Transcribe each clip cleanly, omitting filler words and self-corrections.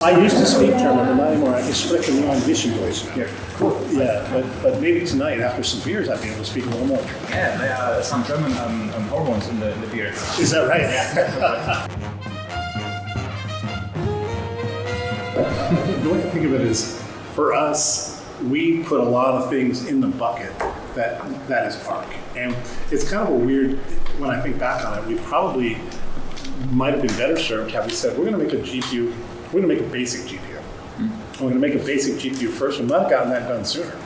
I used to speak German, but not anymore. I spreche nur ein bisschen Deutsch. Yeah, cool. Yeah, but maybe tonight, after some beers, I'd be able to speak a little more. Yeah, there are some German hormones in the beer. Is that right? Yeah. The way I think of it is, for us, we put a lot of things in the bucket that is ARC. And it's kind of a weird, when I think back on it, we probably might have been better served had we said, we're going to make a GPU, we're going to make a basic GPU. We're going to make a basic GPU first. We might have gotten that done sooner.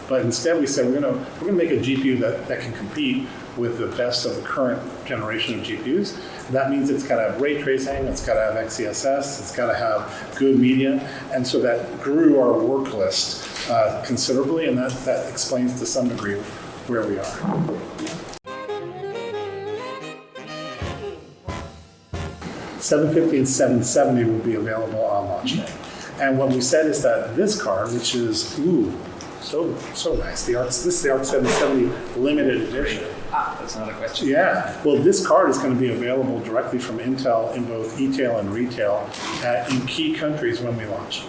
But instead we said, we're going to make a GPU that can compete with the best of the current generation of GPUs. That means it's got to have ray tracing, it's got to have XeSS, it's got to have good media. And so that grew our work list considerably, and that explains to some degree where we are. $750 and $770 will be available on launch day. And what we said is that this card, which is, so nice. This is the ARC 770 limited edition. That's another question. Yeah. Well, this card is going to be available directly from Intel in both e-tail and retail in key countries when we launch.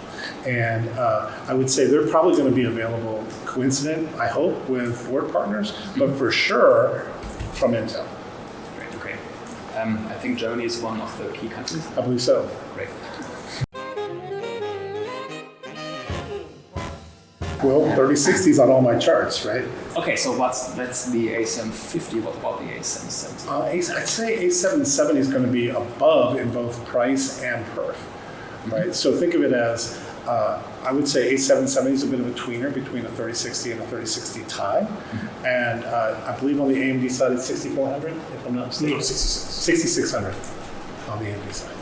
And I would say they're probably going to be available coincident, I hope, with work partners, but for sure from Intel. Great, okay. I think Germany is one of the key countries. I believe so. Great. Well, 3060 is on all my charts, right? Okay, so that's the A750. What about the A770? I'd say A770 is going to be above in both price and perf, right? So think of it as, I would say A770 is a bit of a tweener between a 3060 and a 3060 Ti. And I believe on the AMD side it's 6400, if I'm not mistaken. No, 6600 on the AMD side.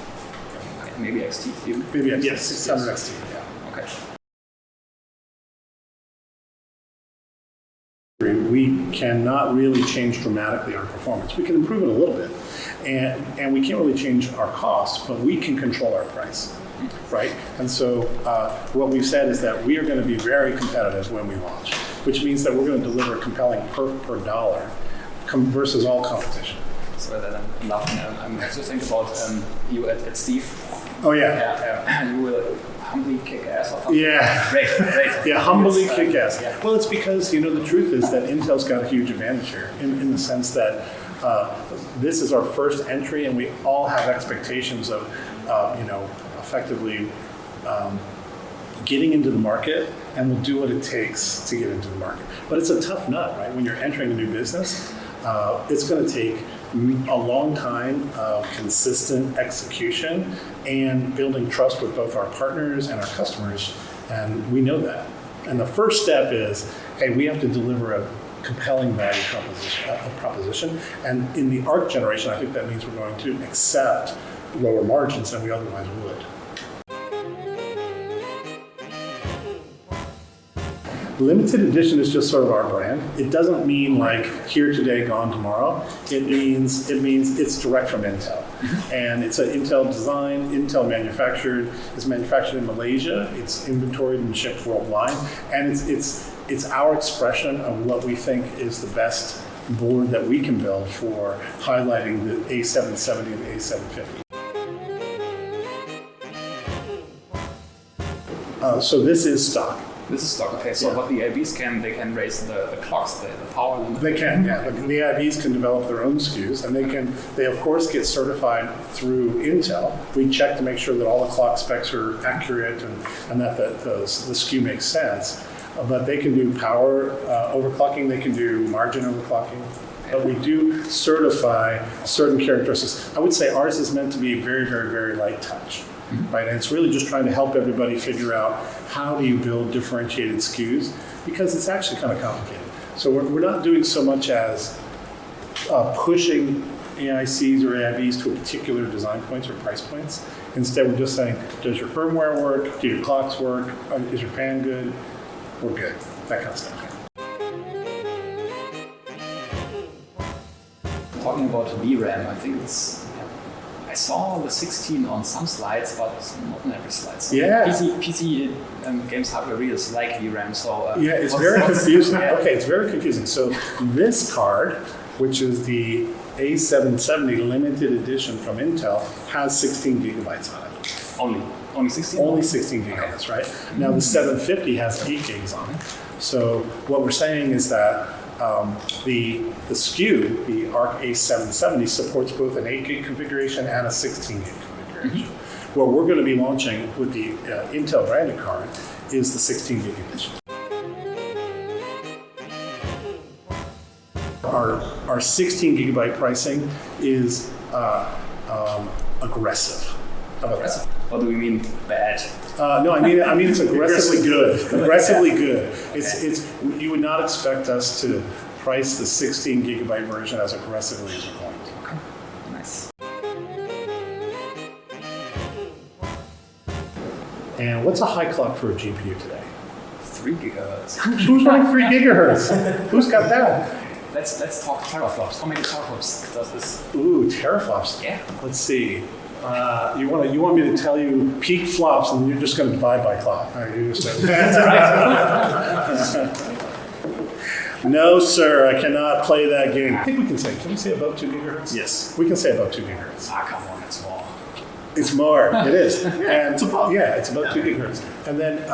Okay, maybe XT. Maybe yes, 600 XT, yeah. Okay. We cannot really change dramatically our performance. We can improve it a little bit, and we can't really change our costs, but we can control our price, right? And so what we've said is that we are going to be very competitive when we launch, which means that we're going to deliver compelling per dollar versus all competition. So that I'm laughing. I have to think about you at Steve. Oh yeah. You will humbly kick ass or something. Yeah. Great. Yeah, humbly kick ass. Yeah. Well, it's because, the truth is that Intel's got a huge advantage here in the sense that this is our first entry and we all have expectations of, effectively getting into the market, and we'll do what it takes to get into the market. But it's a tough nut, right? When you're entering a new business, it's going to take a long time of consistent execution and building trust with both our partners and our customers, and we know that. And the first step is, hey, we have to deliver a compelling value proposition. And in the ARC generation, I think that means we're going to accept lower margins than we otherwise would. Limited edition is just sort of our brand. It doesn't mean like here today, gone tomorrow. It means it's direct from Intel. And it's an Intel design, Intel manufactured. It's manufactured in Malaysia. It's inventoried and shipped worldwide. And it's our expression of what we think is the best board that we can build for highlighting the A770 and the A750. So this is stock. This is stock, okay. So what the ABs they can raise the clocks, the power limit. They can, yeah. The AIBs can develop their own SKUs, and they of course get certified through Intel. We check to make sure that all the clock specs are accurate and that the SKU makes sense. But they can do power overclocking, they can do margin overclocking. But we do certify certain characteristics. I would say ours is meant to be very, very, very light touch. Right, and it's really just trying to help everybody figure out how do you build differentiated SKUs, because it's actually kind of complicated. So we're not doing so much as pushing AICs or AIBs to a particular design points or price points. Instead, we're just saying, does your firmware work? Do your clocks work? Is your fan good? We're good. That kind of stuff. Talking about VRAM, I think I saw the 16 on some slides, but not on every slide. So yeah. PC games hardware readers like VRAM. So yeah, it's very confusing. Okay, it's very confusing. So this card, which is the A770 limited edition from Intel, has 16 gigabytes on it. Only. Only 16? Only 16 gigahertz, right? Now the 750 has 8 gigs on it. So what we're saying is that the SKU, the ARC A770, supports both an 8 gig configuration and a 16 gig configuration. What we're going to be launching with the Intel branded card is the 16 gig edition. Our 16 gigabyte pricing is aggressive. How about that? What do we mean bad? No, I mean it's aggressively good. Aggressively good. It's you would not expect us to price the 16 gigabyte version as aggressively as we're going to. Okay, nice. And what's a high clock for a GPU today? 3 gigahertz. Who's running 3 gigahertz? Who's got that? Let's talk teraflops. How many teraflops does this? Ooh, teraflops. Yeah. Let's see. You want me to tell you peak flops, and you're just going to divide by clock. That's right. No, sir, I cannot play that game. I think we can say. Can we say above 2 gigahertz? Yes. We can say above 2 gigahertz. Ah, come on, it's more. It's more. It is. And it's above. Yeah, it's about 2 gigahertz. And then,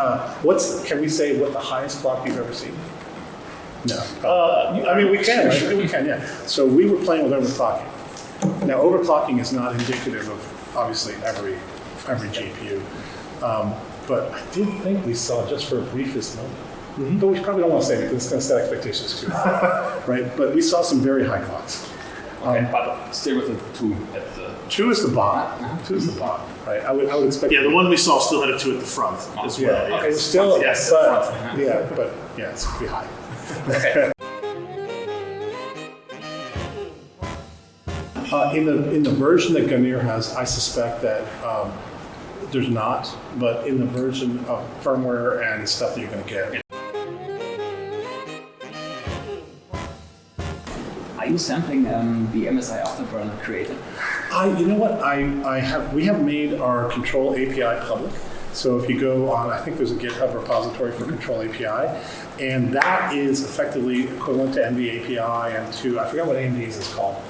can we say what the highest clock you've ever seen? No. I mean, we can. Right? We can. Yeah. So we were playing with overclocking. Now, overclocking is not indicative of obviously every GPU, but I did think we saw just for a briefest moment. But we probably don't want to say it because it's going to set expectations too high, right? But we saw some very high clocks. Okay, but still with the 2 at the... 2 is the bottom. 2 is the bottom, right? I would expect. Yeah, the one we saw still had a 2 at the front as well. Yeah, Yeah. it's still, Yes, but, front. yeah, it's pretty high. Okay. In the version that Ganir has, I suspect that there's not, but in the version of firmware and stuff that you're going to get. Are you sampling the MSI Afterburner created? You know what? We have made our control API public. So if you go on, I think there's a GitHub repository for control API, and that is effectively equivalent to NV API and to, I forgot what AMD's is called.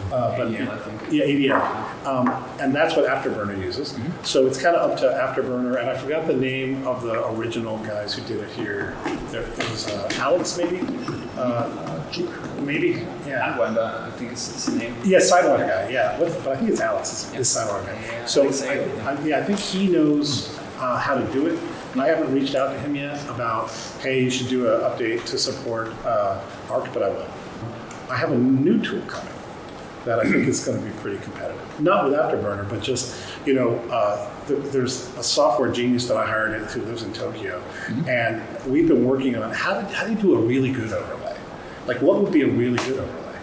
But ADM, I think. Yeah, ADM. And that's what Afterburner uses. So it's kind of up to Afterburner, and I forgot the name of the original guys who did it here. It was Alex, maybe? Maybe? Yeah. Sidewinder, I think it's his name. Yeah, Sidewinder guy, yeah. But I think it's Alex, it's Sidewinder guy. Yeah, So I think he knows how to do it. And I haven't reached out to him yet about, hey, you should do an update to support ARC, but I will. I have a new tool coming that I think is going to be pretty competitive. Not with Afterburner, but just, there's a software genius that I hired who lives in Tokyo, and we've been working on how do you do a really good overlay? Like, what would be a really good overlay?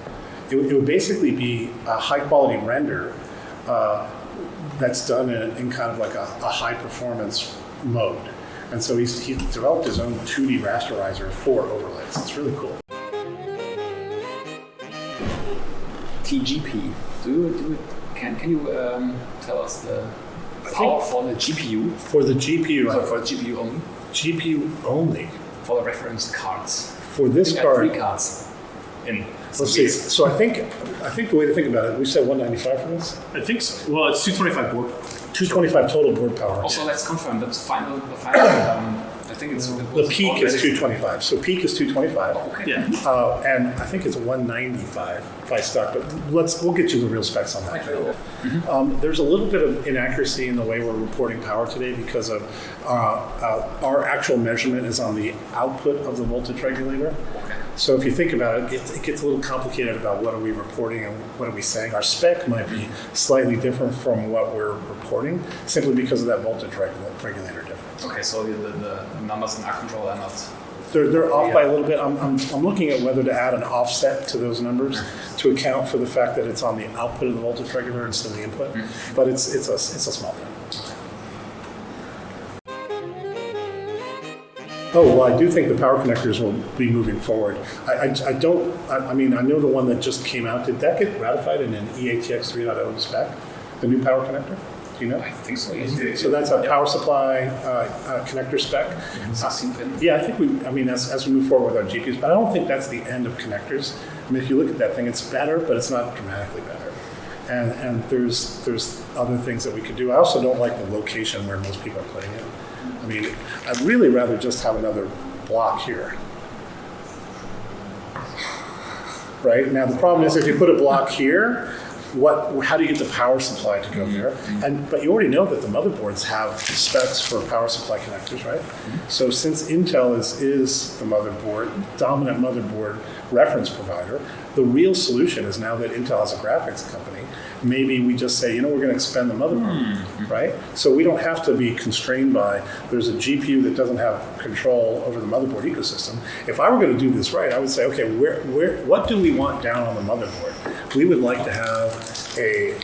It would basically be a high-quality render that's done in kind of like a high-performance mode. And so he's developed his own 2D rasterizer for overlays. It's really cool. TGP. Can you tell us the power for the GPU? For the GPU, So for GPU only? GPU only. For the reference cards. For this We got card, 3 cards in. let's see. So I think the way to think about it, we said 195 for this. I think so. Well, it's 225 board. 225 total board power. Also, let's confirm that the final I think it's... The peak is 225. So peak is 225. Okay. Yeah. And I think it's 195 by stock, but we'll get you the real specs on that. There's a little bit of inaccuracy in the way we're reporting power today because of our actual measurement is on the output of the voltage regulator. Okay. So if you think about it, it gets a little complicated about what are we reporting and what are we saying. Our spec might be slightly different from what we're reporting simply because of that voltage regulator difference. Okay, so the numbers in our control are not... They're off by a little bit. I'm looking at whether to add an offset to those numbers to account for the fact that it's on the output of the voltage regulator instead of the input. But it's a small thing. Oh, well, I do think the power connectors will be moving forward. I know the one that just came out. Did that get ratified in an EATX 3.0 spec? The new power connector? Do you know? I think so, yes. So that's a power supply connector spec. 16 pin. Yeah, I think as we move forward with our GPUs, but I don't think that's the end of connectors. I mean, if you look at that thing, it's better, but it's not dramatically better. And there's other things that we could do. I also don't like the location where most people are putting it. I mean, I'd really rather just have another block here. Right? Now the problem is if you put a block here, how do you get the power supply to go there? But you already know that the motherboards have specs for power supply connectors, right? So since Intel is the dominant motherboard reference provider, the real solution is now that Intel has a graphics company, maybe we just say, we're going to expand the motherboard, right? So we don't have to be constrained by, there's a GPU that doesn't have control over the motherboard ecosystem. If I were going to do this right, I would say, okay, what do we want down on the motherboard? We would like to have a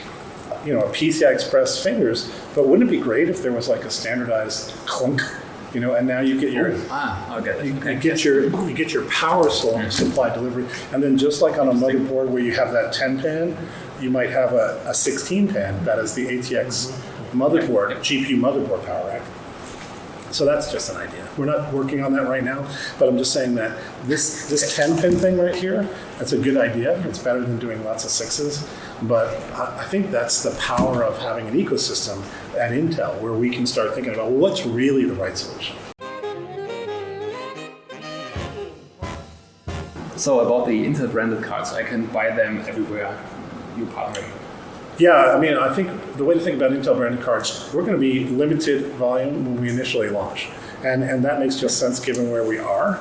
PCI Express fingers, but wouldn't it be great if there was like a standardized clunk, and now you get your you get your power supply delivery, and then just like on a motherboard where you have that 10 pan, you might have a 16 pan that is the ATX motherboard, GPU motherboard power rack. So that's just an idea. We're not working on that right now, but I'm just saying that this 10-pin thing right here, that's a good idea. It's better than doing lots of 6s. But I think that's the power of having an ecosystem at Intel where we can start thinking about what's really the right solution. So about the Intel branded cards, I can buy them everywhere you partner. Yeah, I mean, I think the way to think about Intel branded cards, we're going to be limited volume when we initially launch. And that makes just sense given where we are.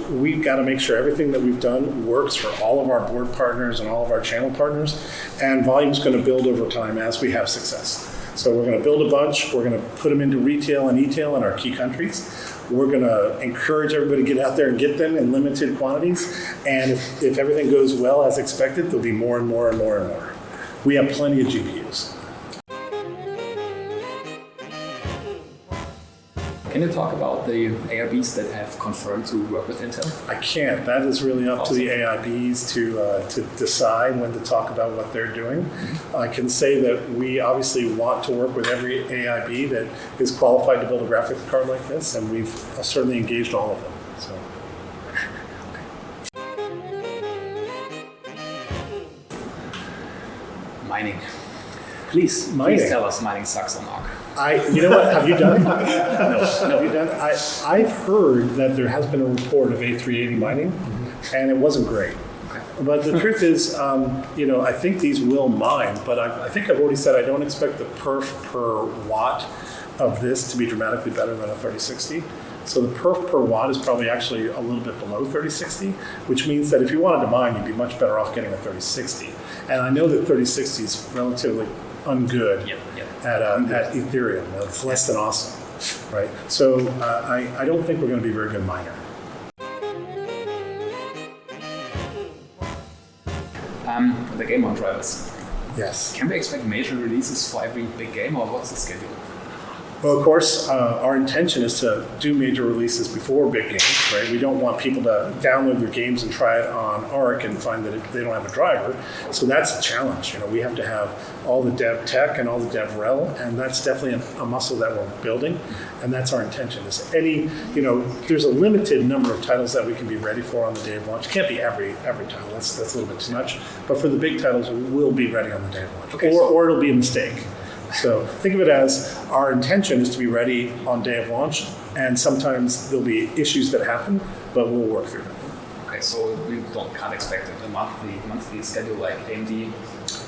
We've got to make sure everything that we've done works for all of our board partners and all of our channel partners. And volume's going to build over time as we have success. So we're going to build a bunch. We're going to put them into retail and e-tail in our key countries. We're going to encourage everybody to get out there and get them in limited quantities. And if everything goes well as expected, there'll be more and more and more and more. We have plenty of GPUs. Can you talk about the AIBs that have confirmed to work with Intel? I can't. That is really up to the AIBs to decide when to talk about what they're doing. I can say that we obviously want to work with every AIB that is qualified to build a graphics card like this, and we've certainly engaged all of them. So. Mining. Please tell us mining sucks on Arc. You know what? Have you done it? No. Have you done it? I've heard that there has been a report of A380 mining, and it wasn't great. Okay. But the truth is, I think these will mine, but I think I've already said I don't expect the perf per watt of this to be dramatically better than a 3060. So the perf per watt is probably actually a little bit below 3060, which means that if you wanted to mine, you'd be much better off getting a 3060. And I know that 3060 is relatively ungood at Ethereum. It's less than awesome, right? So I don't think we're going to be a very good miner. The game on drivers. Yes. Can we expect major releases for every big game, or what's the schedule? Well, of course, our intention is to do major releases before big games, right? We don't want people to download their games and try it on Arc and find that they don't have a driver. So that's a challenge. We have to have all the dev tech and all the dev rel, and that's definitely a muscle that we're building. And that's our intention. There's a limited number of titles that we can be ready for on the day of launch. It can't be every title. That's a little bit too much. But for the big titles, we'll be ready on the day of launch. Okay, or it'll be a mistake. So think of it as our intention is to be ready on day of launch, and sometimes there'll be issues that happen, but we'll work through them. Okay, so we can't expect a monthly schedule like AMD.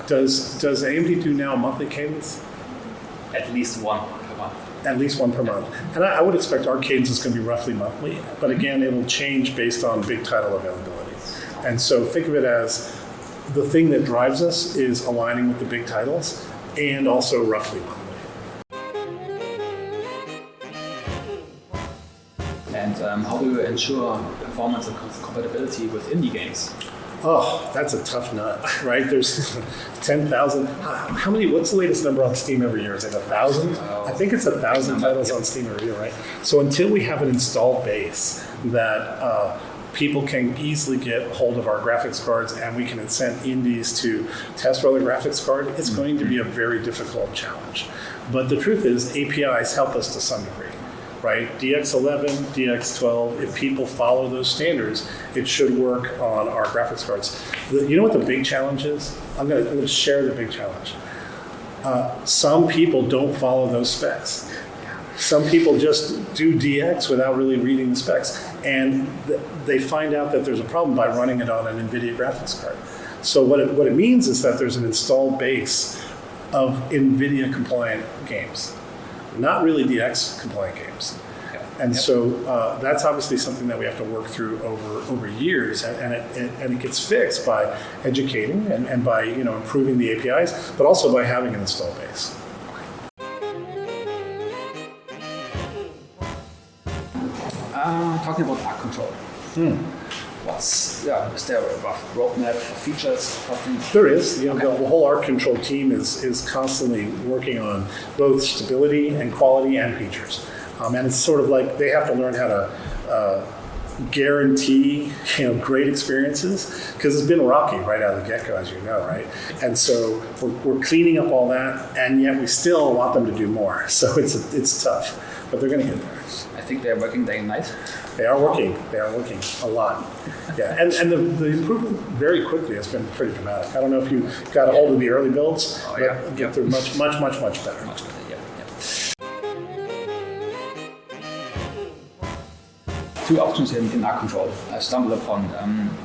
Does AMD do now a monthly cadence? At least one per month. At least one per month. And I would expect our cadence is going to be roughly monthly, but again, it'll change based on big title availability. And so think of it as the thing that drives us is aligning with the big titles, and also roughly monthly. And how do you ensure performance and compatibility with indie games? Oh, that's a tough nut, right? There's 10,000. How many? What's the latest number on Steam every year? Is it 1,000? I think it's 1,000 titles on Steam every year, right? So until we have an installed base that people can easily get hold of our graphics cards and we can incent indies to test roll their graphics card, it's going to be a very difficult challenge. But the truth is, APIs help us to some degree, right? DX11, DX12, if people follow those standards, it should work on our graphics cards. You know what the big challenge is? I'm going to share the big challenge. Some people don't follow those specs. Some people just do DX without really reading the specs, and they find out that there's a problem by running it on an Nvidia graphics card. So what it means is that there's an installed base of Nvidia compliant games, not really DX compliant games. And so that's obviously something that we have to work through over years, and it gets fixed by educating and by improving the APIs, but also by having an install base. Talking about ARC control. Is there a rough roadmap for features? There is. The whole ARC control team is constantly working on both stability and quality and features. And it's sort of like they have to learn how to guarantee great experiences, because it's been rocky right out of the get-go, as you know, right? And so we're cleaning up all that, and yet we still want them to do more. So it's tough, but they're going to get there. I think they're working day and night. They are working a lot. Yeah, and the improvement very quickly has been pretty dramatic. I don't know if you got a hold of the early builds, but they're much better. Much better, yeah. Two options in ARC control I stumbled upon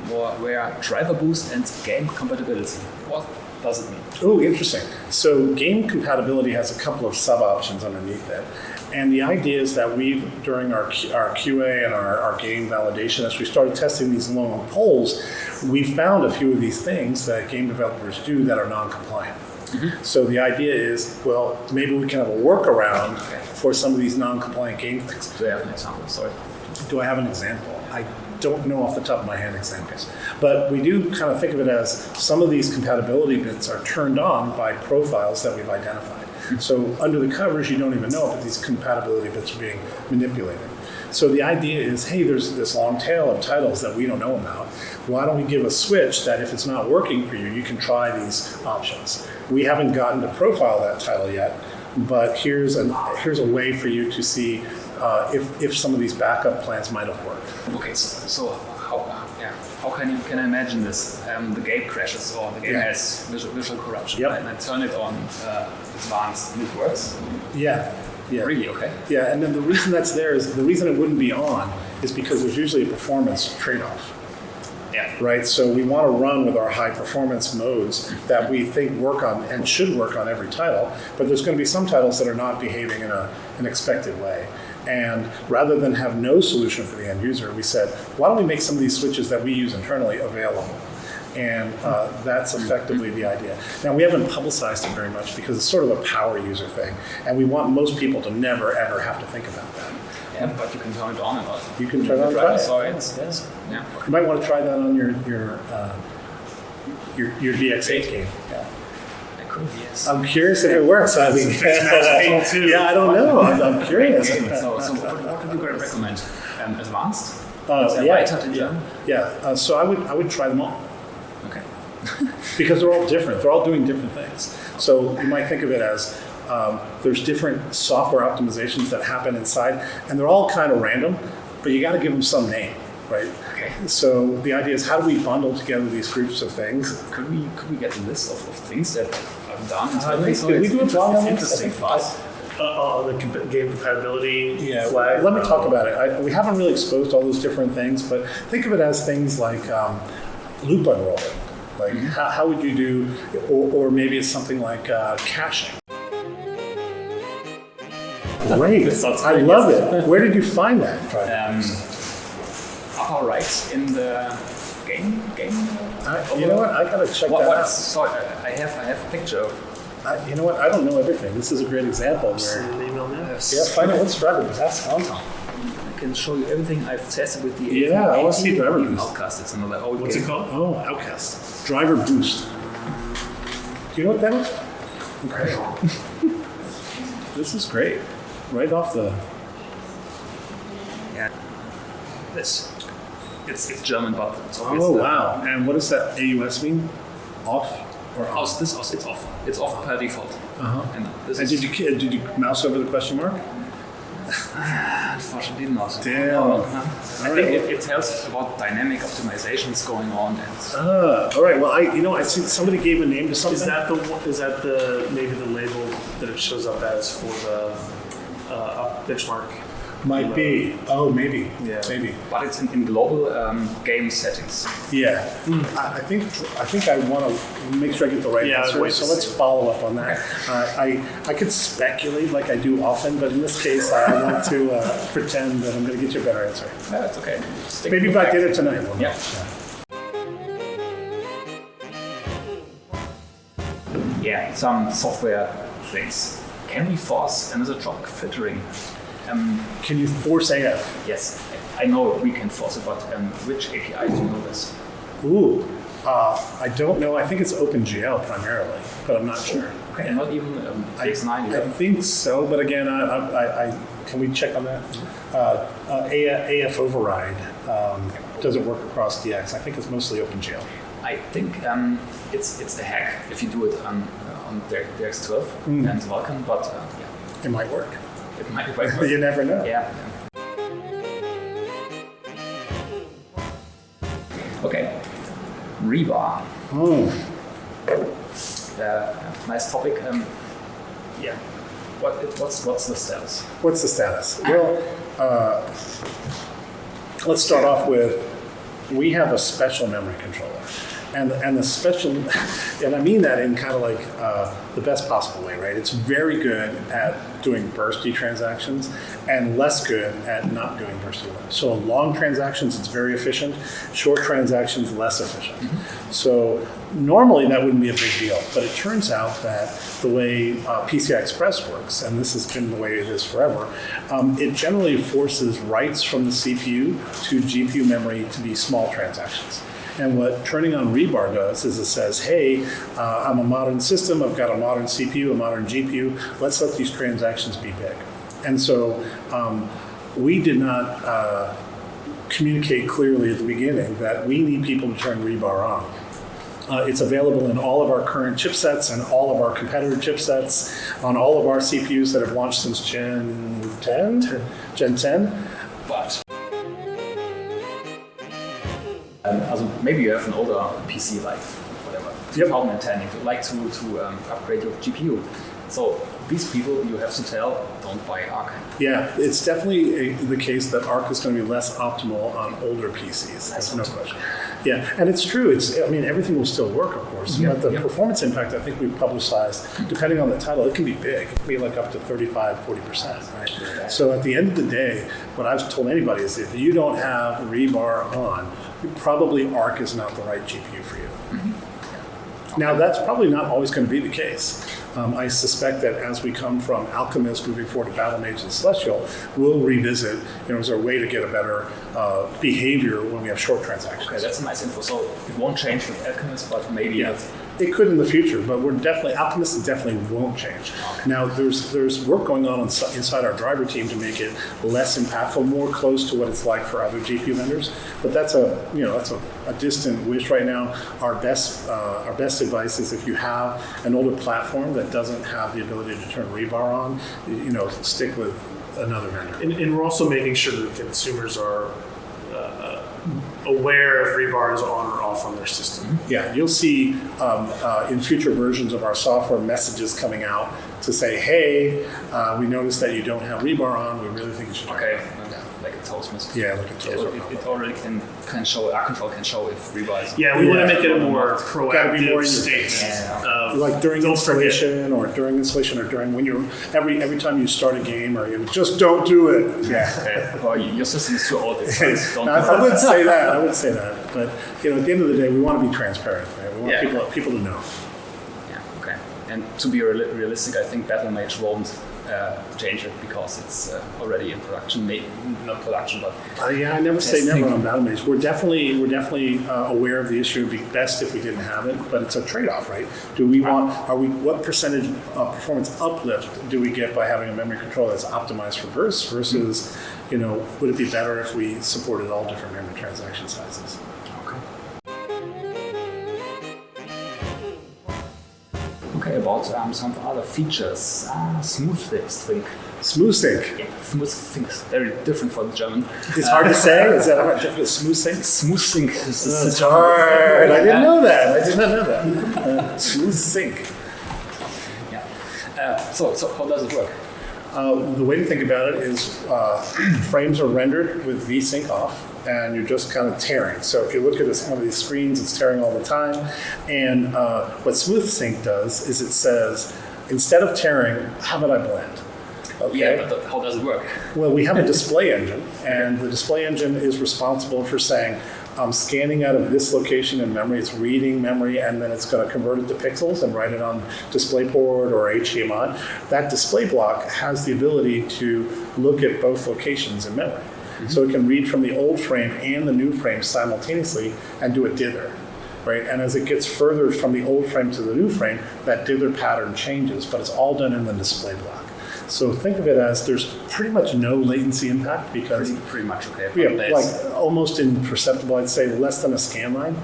were driver boost and game compatibility. What does it mean? Oh, interesting. So game compatibility has a couple of sub-options underneath it. And the idea is that during our QA and our game validation, as we started testing these long polls, we found a few of these things that game developers do that are non-compliant. Mm-hmm. So the idea is, well, maybe we can have a workaround for some of these non-compliant game things. Do you have an example? Sorry. Do I have an example? I don't know off the top of my head examples. But we do kind of think of it as some of these compatibility bits are turned on by profiles that we've identified. So under the covers, you don't even know that these compatibility bits are being manipulated. So the idea is, hey, there's this long tail of titles that we don't know about. Why don't we give a switch that if it's not working for you, you can try these options. We haven't gotten to profile that title yet, but here's a way for you to see if some of these backup plans might have worked. Okay, so how can I imagine this? The game crashes or the game has visual corruption, and I turn it on advanced and it works? Yeah. Really? Okay. Yeah, and then the reason that's there is the reason it wouldn't be on is because there's usually a performance trade-off. Yeah. Right. So we want to run with our high performance modes that we think work on and should work on every title, but there's going to be some titles that are not behaving in an expected way. And rather than have no solution for the end user, we said, why don't we make some of these switches that we use internally available? And that's effectively the idea. Now, we haven't publicized it very much because it's sort of a power user thing, and we want most people to never, ever have to think about that. Yeah, but you can turn it on and off. You can turn it on and try it. So You might want to try that on your DX8 game. Yeah. I could, yes. I'm curious if it works. I mean, yeah, I don't know. I'm curious. So what would you recommend? Advanced? So I would try them all. Okay. Because they're all different. They're all doing different things. So you might think of it as there's different software optimizations that happen inside, and they're all kind of random, but you got to give them some name, right? Okay. So the idea is, how do we bundle together these groups of things? Could we get a list of things that I've done? Can we do a blog on this? Interesting thoughts. The game compatibility flag. Let me talk about it. We haven't really exposed all those different things, but think of it as things like loop unrolling. Like how would you do, or maybe it's something like caching. Great, I love it. Where did you find that? Upper right in the game. You know what? I gotta check that out. Sorry, I have a picture. You know what? I don't know everything. This is a great example where. Find out what's driver boost. That's fun. I can show you everything I've tested with the. Yeah, I want to see driver boost. Outcast. It's another old What's game. it called? Oh, Outcast. Driver boost. Do you know what that is? Incredible. This is great. Right off the. Yeah. It's German, but it's wow! And what does that AUS mean? Off or on? It's off. It's off per default. And did you mouse over the question mark? Unfortunately not. Damn. No. I think it tells about dynamic optimizations going on. And All right. Well, I see somebody gave a name to something. Is that the maybe the label that it shows up as for the benchmark? Might be. Oh, maybe. Yeah. Maybe. But it's in global game settings. Yeah. I think I want to make sure I get the right Yeah, answer. wait So to let's see. follow up on that. I could speculate like I do often, but in this case, I want to pretend that I'm going to get you a better answer. Yeah, it's okay. Stick Maybe to by facts. dinner tonight. We'll know. Yeah. Yeah, some software things. Can we force anisotropic filtering? Can you force AF? Yes, I know we can force it, but which API do you know this? Ooh. I don't know. I think it's OpenGL primarily, but I'm not sure. Okay, and not even DX9 I either. think so, but again, I can we check on that? AF override doesn't work across DX. I think it's mostly OpenGL. I think it's a hack if you do it on DX12 and Vulkan, but yeah, It might work. it might work. You never know. Yeah. Okay, ReBAR. Oh. Nice topic. Yeah. What's the status? What's the status? Well, let's start off with we have a special memory controller. And the special, and I mean that in kind of like the best possible way, right? It's very good at doing bursty transactions and less good at not doing bursty ones. So long transactions, it's very efficient. Short transactions, less efficient. So normally that wouldn't be a big deal, but it turns out that the way PCI Express works, and this has been the way it is forever, it generally forces writes from the CPU to GPU memory to be small transactions. And what turning on ReBAR does is it says, hey, I'm a modern system, I've got a modern CPU, a modern GPU, let's let these transactions be big. And so we did not communicate clearly at the beginning that we need people to turn ReBAR on. It's available in all of our current chipsets and all of our competitor chipsets on all of our CPUs that have launched since Gen 10? Gen 10. But also maybe you have an older PC like whatever 2010. You'd like to upgrade your GPU. So these people you have to tell don't buy Arc. Yeah, it's definitely the case that Arc is going to be less optimal on older PCs. That's no question. Yeah, and it's true. I mean, everything will still work, of course, but the performance impact I think we've publicized, depending on the title, it can be big. It can be like up to 35, 40%, right? So at the end of the day, what I've told anybody is if you don't have ReBAR on, probably Arc is not the right GPU for you. Now, that's probably not always going to be the case. I suspect that as we come from Alchemist moving forward to Battlemage and Celestial, we'll revisit, is there a way to get a better behavior when we have short transactions? Okay, that's a nice info. So it won't change with Alchemist, but maybe with it could in the future, but Alchemist definitely won't change. Now, there's work going on inside our driver team to make it less impactful, more close to what it's like for other GPU vendors. But that's a distant wish right now. Our best advice is if you have an older platform that doesn't have the ability to turn ReBAR on, stick with another vendor. And we're also making sure that consumers are aware if ReBAR is on or off on their system. Yeah, you'll see in future versions of our software messages coming out to say, hey, we noticed that you don't have ReBAR on, we really think you should turn it on. Like a toast message. Yeah, like a toast. So it already can show, our control can show if ReBAR is. Yeah, we want to make it a more Gotta be more in proactive your state. face. Like during installation or during when you're every time you start a game or you just don't do it. Yeah. Well, your system is too old. I wouldn't say that. But at the end of the day, we want to be transparent. Right? We want people to know. Yeah. Okay. And to be realistic, I think Battlemage won't change it because it's already in production. Maybe not production, but I never say never on Battlemage. We're definitely aware of the issue. It'd be best if we didn't have it, but it's a trade-off, right? What percentage of performance uplift do we get by having a memory controller that's optimized for bursts versus, would it be better if we supported all different memory transaction sizes? Okay, about some other features. Smooth string. Smooth sync. Yeah, smooth sync. Very different from German. It's hard to say. Is that how different? Smooth sync? Smooth sync is the That's hard. I didn't know that. I did not know that. Smooth sync. Yeah. So how does it work? The way to think about it is frames are rendered with VSync off, and you're just kind of tearing. So if you look at one of these screens, it's tearing all the time. And what Smooth Sync does is it says, instead of tearing, how about I blend? Okay. Yeah, but how does it work? Well, we have a display engine, and the display engine is responsible for saying, I'm scanning out of this location in memory, it's reading memory, and then it's going to convert it to pixels and write it on DisplayPort or HDMI. That display block has the ability to look at both locations in memory. Mm-hmm. So it can read from the old frame and the new frame simultaneously and do a dither. Right? And as it gets further from the old frame to the new frame, that dither pattern changes, but it's all done in the display block. So think of it as there's pretty much no latency impact because pretty much okay. Yeah, like almost imperceptible. I'd say less than a scan line,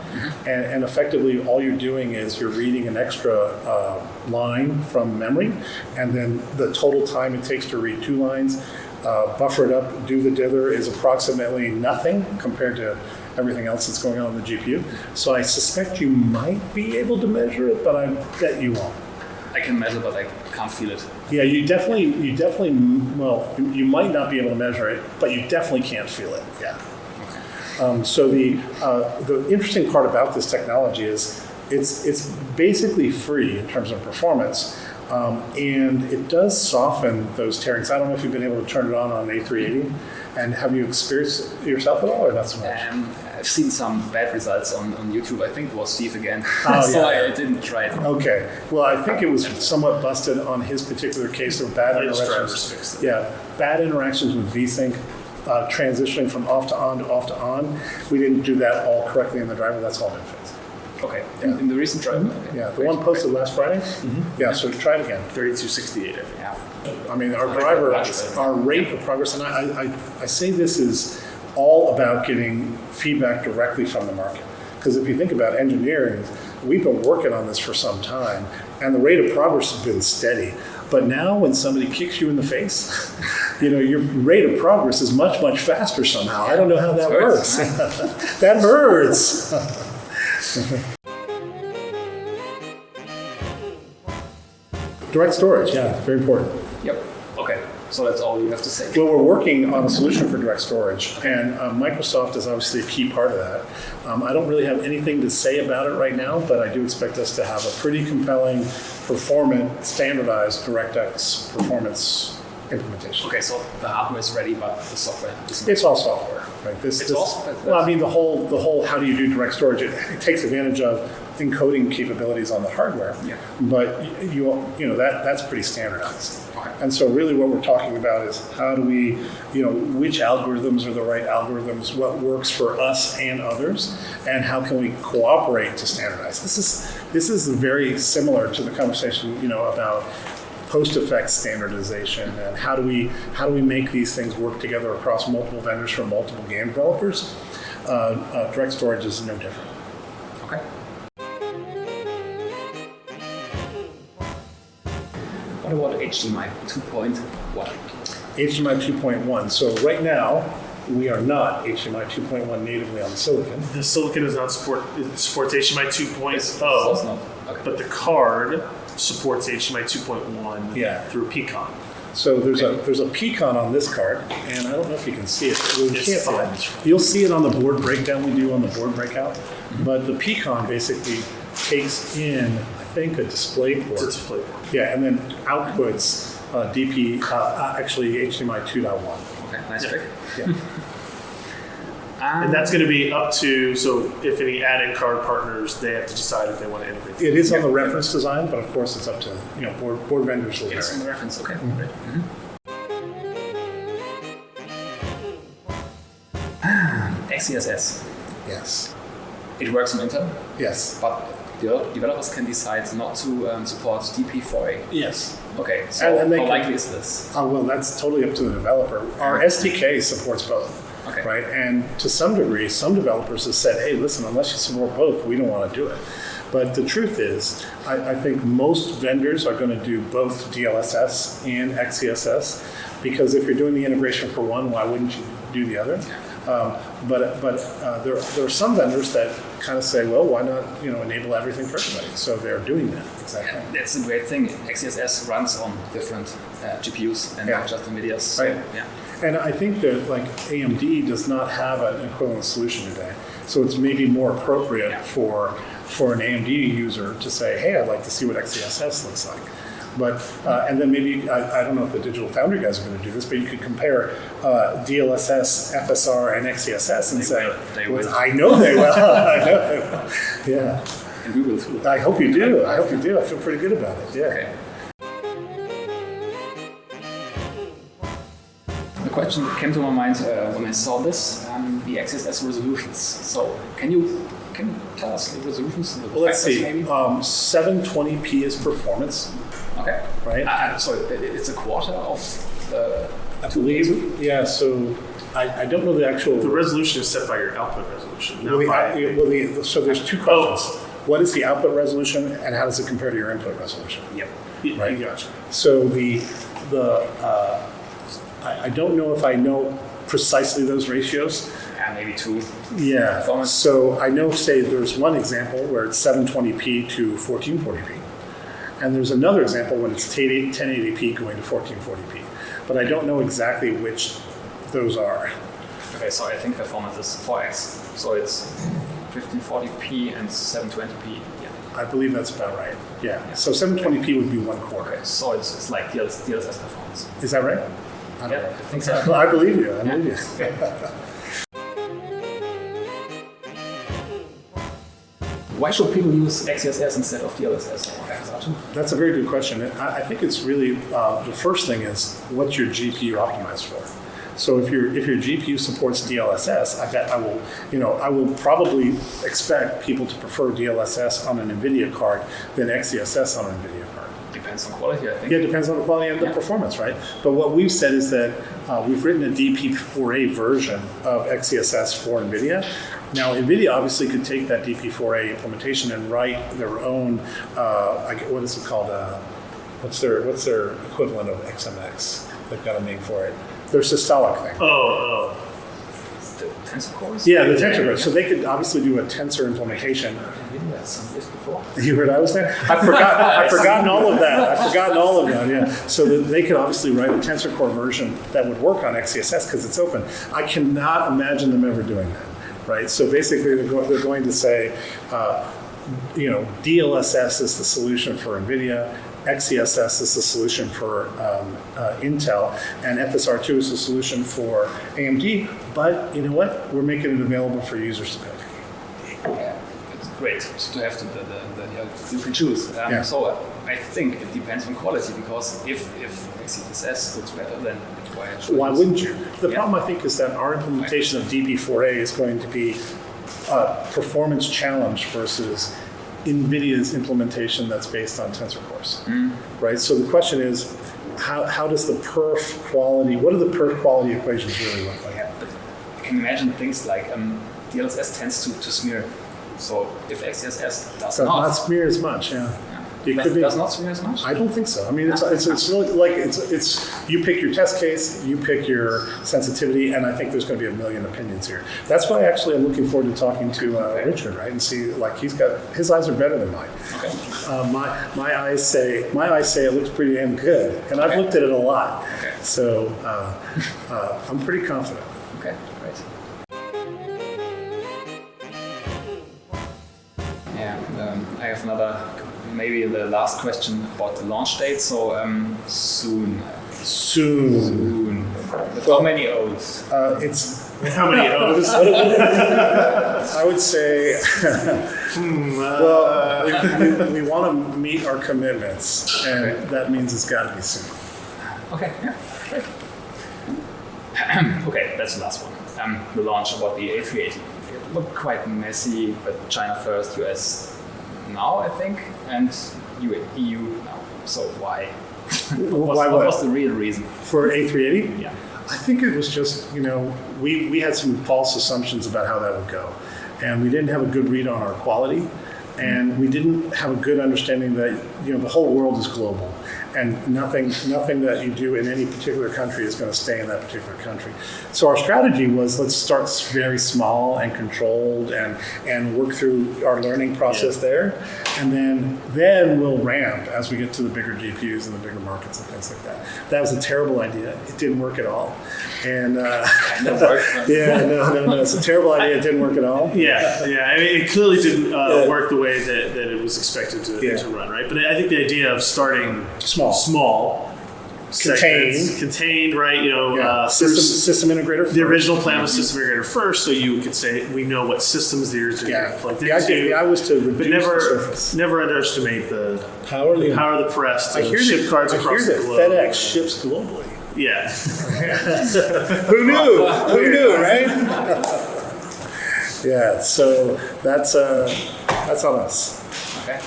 and effectively all you're doing is you're reading an extra line from memory, and then the total time it takes to read 2 lines, buffer it up, do the dither is approximately nothing compared to everything else that's going on in the GPU. So I suspect you might be able to measure it, but I bet you won't. I can measure, but I can't feel it. Yeah, you definitely, well, you might not be able to measure it, but you definitely can't feel it. Yeah. Okay. So the interesting part about this technology is it's basically free in terms of performance, and it does soften those tearings. I don't know if you've been able to turn it on an A380, and have you experienced it yourself at all, or not so much? I've seen some bad results on YouTube. I think it was Steve again. Oh, So yeah. I didn't try it. Okay. Well, I think it was somewhat busted on his particular case of bad His drivers interactions. fixed it. Yeah, bad interactions with VSync, transitioning from off to on. We didn't do that all correctly in the driver. That's all been fixed. Okay. Yeah. In the recent driver? Okay. Yeah, the one posted last Friday? Yeah, so try it again. 3268, I think. Yeah. I mean, our driver, our rate of progress, and I say this is all about getting feedback directly from the market. Because if you think about engineering, we've been working on this for some time, and the rate of progress has been steady. But now when somebody kicks you in the face, your rate of progress is much, much faster somehow. I don't know how that works. That hurts. Direct storage, yeah, very important. Yep. Okay. So that's all you have to say. Well, we're working on a solution for direct storage, and Microsoft is obviously a key part of that. I don't really have anything to say about it right now, but I do expect us to have a pretty compelling, performant, standardized DirectX performance implementation. Okay, so the hardware is ready, but the software is not. It's all software, right? It's all software? Well, I mean, the whole how do you do direct storage? It takes advantage of encoding capabilities on the hardware, Yeah. but that's pretty standardized. Okay. And so really what we're talking about is how do we, which algorithms are the right algorithms, what works for us and others, and how can we cooperate to standardize? This is very similar to the conversation, about post-effect standardization and how do we make these things work together across multiple vendors from multiple game developers. Direct storage is no different. Okay. What about HDMI 2.1? HDMI 2.1. So right now, we are not HDMI 2.1 natively on the silicon. The silicon does not support, it supports HDMI 2.0, So it's not. Okay. but the card supports HDMI 2.1 Yeah. through Pecan. So there's a Pecan on this card, and I don't know if you can see it. You It's can't see fine. it. You'll see it on the board breakdown we do on the board breakout. But the Pecan basically takes in, I think, a display It's a port. display port. Yeah, and then outputs actually HDMI 2.1. Okay, nice Yeah. trick. Yeah. And that's going to be up to, so if any add-in card partners, they have to decide if they want to integrate. It is on the reference design, but of course it's up to board vendors will It's in vary. the reference. Okay. Great. XeSS. Yes. It works on Intel, Yes. but the developers can decide not to support DP4A. Yes. Okay, so And they how can- likely is this? Well, that's totally up to the developer. Our SDK supports both. Okay. Right? And to some degree, some developers have said, hey, listen, unless you support both, we don't want to do it. But the truth is, I think most vendors are going to do both DLSS and XeSS. because if you're doing the integration for one, why wouldn't you do the other? But there are some vendors that kind of say, well, why not enable everything for everybody? So they're doing that. Exactly. Yeah, that's a great thing. XeSS runs on different GPUs and not just Nvidia's. So, right. Yeah. And I think that like AMD does not have an equivalent solution today. So it's maybe more appropriate for an AMD user to say, hey, I'd like to see what XeSS looks like. But and then maybe I don't know if the Digital Foundry guys are going to do this, but you could compare DLSS, FSR, and XeSS and they will. I know they will. I know they will. Yeah. And we will too. I hope you do. I hope you do. I feel pretty good about it. Yeah. Okay. The question that came to my mind when I saw this, the XeSS resolutions. So can you tell us the resolutions? Well, let's see. Maybe? 720p is performance. Okay. Right. So it's a quarter of I believe. Yeah. So I don't know the actual. The resolution is set by your output resolution. So there's two questions. What is the output resolution, and how does it compare to your input resolution? Yep. Right. Gotcha. So I don't know if I know precisely those ratios. Yeah, maybe two. Yeah. Performance. So I know, say, there's one example where it's 720p to 1440p. And there's another example when it's 1080p going to 1440p. But I don't know exactly which those are. Okay, so I think performance is 4x. So it's 1540p and 720p. Yeah. I believe that's about right. Yeah. So 720p would be 1/4. Okay, so it's like DLSS performance. Is that right? Yeah, I think so. I believe you. I believe you. Why should people use XeSS instead of DLSS? That's a very good question. I think it's really the first thing is what's your GPU optimized for. So if your GPU supports DLSS, I will probably expect people to prefer DLSS on an Nvidia card than XeSS on an Nvidia card. Depends on quality, I think. Yeah, it depends on the quality and the performance, right? But what we've said is that we've written a DP4A version of XeSS for NVIDIA. Now, NVIDIA obviously could take that DP4A implementation and write their own, what is it called? What's their equivalent of XMX? They've got a name for it. Their systolic thing. The tensor cores? Yeah, the tensor cores. So they could obviously do a tensor implementation. NVIDIA some years before. You heard I was there? I've forgotten all of that. Yeah. So that they could obviously write a tensor core version that would work on XeSS because it's open. I cannot imagine them ever doing that, right? So basically, they're going to say, DLSS is the solution for NVIDIA. XeSS is the solution for Intel, and FSR2 is the solution for AMD. But you know what? We're making it available for users to pick. Yeah, it's great to have you can choose. So I think it depends on quality because if XeSS looks better, then why wouldn't you? The problem I think is that our implementation of DP4A is going to be a performance challenge versus NVIDIA's implementation that's based on tensor cores, right? So the question is, how does the perf quality, what do the perf quality equations really look like? Yeah, but you can imagine things like DLSS tends to smear. So if XeSS does not smear as much, It does not smear as much? I don't think so. I mean, it's really like it's you pick your test case, you pick your sensitivity, and I think there's going to be a million opinions here. That's why actually I'm looking forward to talking to Richard, right, and see like his eyes are better than mine. Okay. My eyes say it looks pretty damn good, and I've looked at it a lot. Okay. So I'm pretty confident. Okay, great. Yeah, I have another. Maybe the last question about the launch date. So soon. With how many O's? It's how many O's? I would say. Well, we want to meet our commitments, and that means it's got to be soon. Okay. Yeah. Great. Okay, that's the last one. The launch about the A380. It looked quite messy, but China first, US now, I think, and EU now. So why? What was the real reason? For A380? Yeah. I think it was just, we had some false assumptions about how that would go. And we didn't have a good read on our quality. And we didn't have a good understanding that, the whole world is global. and nothing that you do in any particular country is going to stay in that particular country. So our strategy was, let's start very small and controlled and work through our learning process there, and then we'll ramp as we get to the bigger GPUs and the bigger markets and things like that. That was a terrible idea. It didn't work at all. And yeah, no, it's a terrible idea. It didn't work at all. Yeah. I mean, it clearly didn't work the way that it was expected to run, right? But I think the idea of starting small, contained, right? System integrator first. The original plan was system integrator first, so you could say we know what systems these are getting plugged into. The idea was to reduce the surface. Never underestimate the power of the press to ship cards across the globe. FedEx ships globally. Yeah. Who knew? Who knew, right? Yeah. So that's on us. Okay.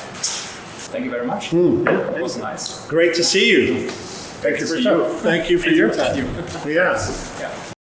Thank you very much. That was nice. Great to see you. Thank you for your time. Thank you. Yeah. Yeah.